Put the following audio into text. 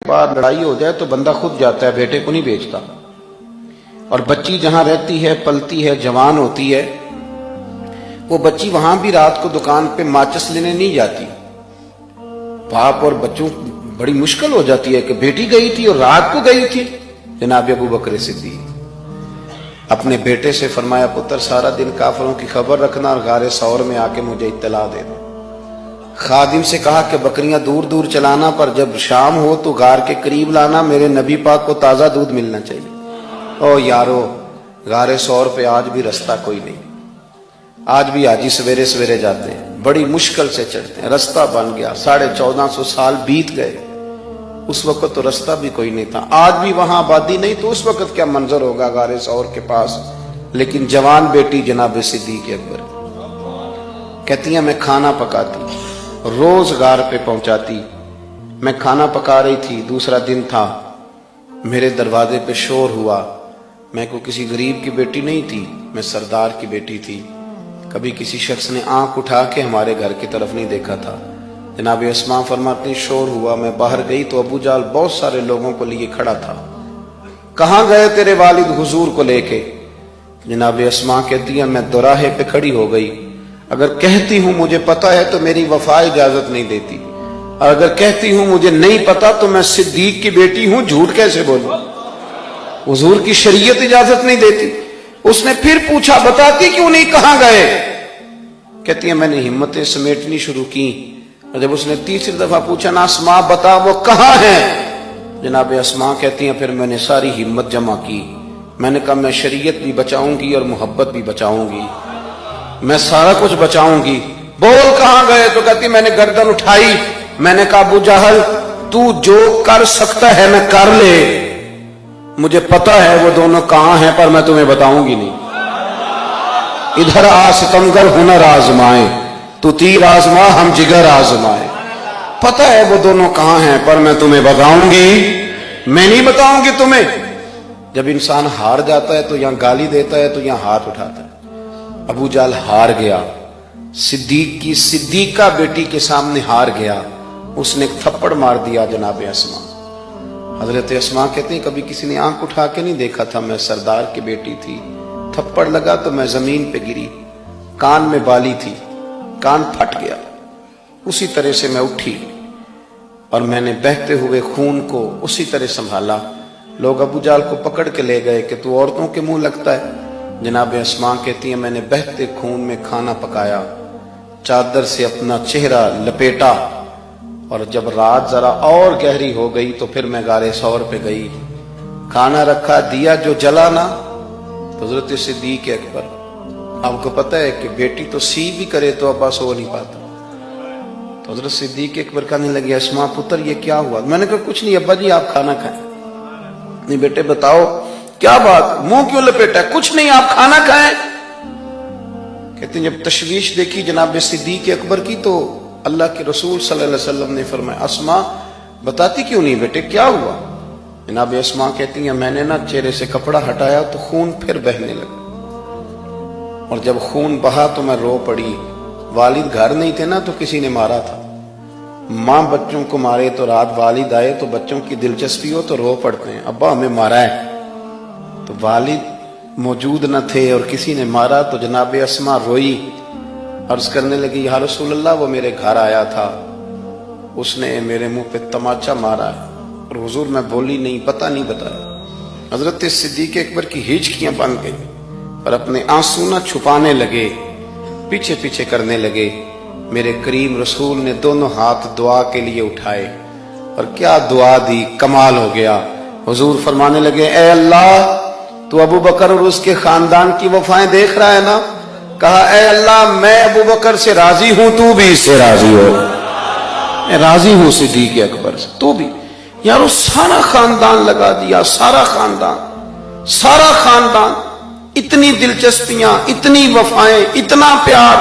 بعد لڑائی ہو جائے تو بندہ خود جاتا ہے، بیٹے کو نہیں بھیجتا. اور بچی جہاں رہتی ہے، پلتی ہے، جوان ہوتی ہے، وہ بچی وہاں بھی رات کو دکان پہ ماچس لینے نہیں جاتی. باپ اور بچوں بڑی مشکل ہو جاتی ہے کہ بیٹی گئی تھی اور رات کو گئی تھی. جناب ابو بکر صدیق اپنے بیٹے سے فرمایا، پتر سارا دن کافروں کی خبر رکھنا اور غار ثور میں آ کے مجھے اطلاع دینا. خادم سے کہا کہ بکریاں دور دور چلانا، پر جب شام ہو تو غار کے قریب لانا، میرے نبی پاک کو تازہ دودھ ملنا چاہیے. او یارو، غار ثور پہ آج بھی رستہ کوئی نہیں. آج بھی حاجی سویرے سویرے جاتے ہیں، بڑی مشکل سے چڑھتے ہیں. رستہ بن گیا، 1450 سال بیت گئے. اس وقت تو رستہ بھی کوئی نہیں تھا. آج بھی وہاں آبادی نہیں تو اس وقت کیا منظر ہوگا غار ثور کے پاس. لیکن جوان بیٹی جناب صدیق اکبر کہتی ہیں، میں کھانا پکاتی، روز غار پہ پہنچاتی. میں کھانا پکا رہی تھی، دوسرا دن تھا، میرے دروازے پہ شور ہوا. میں کوئی کسی غریب کی بیٹی نہیں تھی، میں سردار کی بیٹی تھی. کبھی کسی شخص نے آنکھ اٹھا کے ہمارے گھر کی طرف نہیں دیکھا تھا. جناب اسماء فرماتی، شور ہوا، میں باہر گئی تو ابو جال بہت سارے لوگوں کو لیے کھڑا تھا. کہاں گئے تیرے والد حضور کو لے کے؟ جناب اسماء کہتی ہیں، میں دوراہے پہ کھڑی ہو گئی. اگر کہتی ہوں مجھے پتا ہے تو میری وفا اجازت نہیں دیتی، اور اگر کہتی ہوں مجھے نہیں پتا تو میں صدیق کی بیٹی ہوں، جھوٹ کیسے بولوں؟ حضور کی شریعت اجازت نہیں دیتی. اس نے پھر پوچھا، بتاتی کیوں نہیں، کہاں گئے؟ کہتی ہیں، میں نے ہمتیں سمیٹنی شروع کی. اور جب اس نے تیسری دفعہ پوچھا نا اسماء بتا وہ کہاں ہیں، جناب اسماء کہتی ہیں، پھر میں نے ساری ہمت جمع کی. میں نے کہا میں شریعت بھی بچاؤں گی اور محبت بھی بچاؤں گی، میں سارا کچھ بچاؤں گی. بول کہاں گئے؟ تو کہتی میں نے گردن اٹھائی. میں نے کہا ابو جہل تو جو کر سکتا ہے میں کر لے، مجھے پتا ہے وہ دونوں کہاں ہیں، پر میں تمہیں بتاؤں گی نہیں. ادھر آ ستمگر ہنر آزمائے، تو تیر آزما ہم جگر آزمائے. پتا ہے وہ دونوں کہاں ہیں، پر میں تمہیں بتاؤں گی، میں نہیں بتاؤں گی تمہیں. جب انسان ہار جاتا ہے تو یہاں گالی دیتا ہے تو یہاں ہاتھ اٹھاتا ہے. ابو جال ہار گیا، صدیق کی صدیقہ بیٹی کے سامنے ہار گیا. اس نے ایک تھپڑ مار دیا جناب اسماء. حضرت اسماء کہتے ہیں کبھی کسی نے آنکھ اٹھا کے نہیں دیکھا تھا، میں سردار کی بیٹی تھی. تھپڑ لگا تو میں زمین پہ گری، کان میں بالی تھی، کان پھٹ گیا. اسی طرح سے میں اٹھی اور میں نے بہتے ہوئے خون کو اسی طرح سنبھالا. لوگ ابو جال کو پکڑ کے لے گئے کہ تو عورتوں کے منہ لگتا ہے. جناب اسماء کہتی ہیں میں نے بہتے خون میں کھانا پکایا، چادر سے اپنا چہرہ لپیٹا، اور جب رات ذرا اور گہری ہو گئی تو پھر میں غار ثور پہ گئی. کھانا رکھا، دیا جو جلا نہ، تو حضرت صدیق اکبر، آپ کو پتہ ہے کہ بیٹی تو سی بھی کرے تو ابا سو نہیں پاتا. تو حضرت صدیق اکبر کہنے لگے، اسماء پتر یہ کیا ہوا؟ میں نے کہا کچھ نہیں ابا جی، آپ کھانا کھائیں. نہیں بیٹے بتاؤ کیا بات، منہ کیوں لپیٹا؟ کچھ نہیں، آپ کھانا کھائیں. کہتے ہیں جب تشویش دیکھی جناب صدیق اکبر کی تو اللہ کے رسول صلی اللہ علیہ وسلم نے فرمایا، اسماء بتاتی کیوں نہیں بیٹے، کیا ہوا؟ جناب اسماء کہتی ہیں میں نے نا چہرے سے کپڑا ہٹایا تو خون پھر بہنے لگا، اور جب خون بہا تو میں رو پڑی. والد گھر نہیں تھے نا تو کسی نے مارا تھا. ماں بچوں کو مارے تو رات والد آئے تو بچوں کی دلچسپی ہو تو رو پڑتے ہیں، ابا ہمیں مارا ہے. تو والد موجود نہ تھے اور کسی نے مارا تو جناب اسماء روئی، عرض کرنے لگی یا رسول اللہ وہ میرے گھر آیا تھا، اس نے میرے منہ پہ تماچا مارا ہے. اور حضور میں بولی نہیں، پتہ نہیں بتایا. حضرت صدیق اکبر کی ہچکیاں بن گئی اور اپنے آنسو نہ چھپانے لگے، پیچھے پیچھے کرنے لگے. میرے کریم رسول نے دونوں ہاتھ دعا کے لیے اٹھائے اور کیا دعا دی، کمال ہو گیا. حضور فرمانے لگے اے اللہ تو ابو بکر اور اس کے خاندان کی وفائیں دیکھ رہا ہے نا؟ کہا اے اللہ میں ابو بکر سے راضی ہوں، تو بھی اس سے راضی ہو. میں راضی ہوں صدیق اکبر سے، تو بھی. یارو سارا خاندان لگا دیا، سارا خاندان، اتنی دلچسپیاں، اتنی وفائیں، اتنا پیار.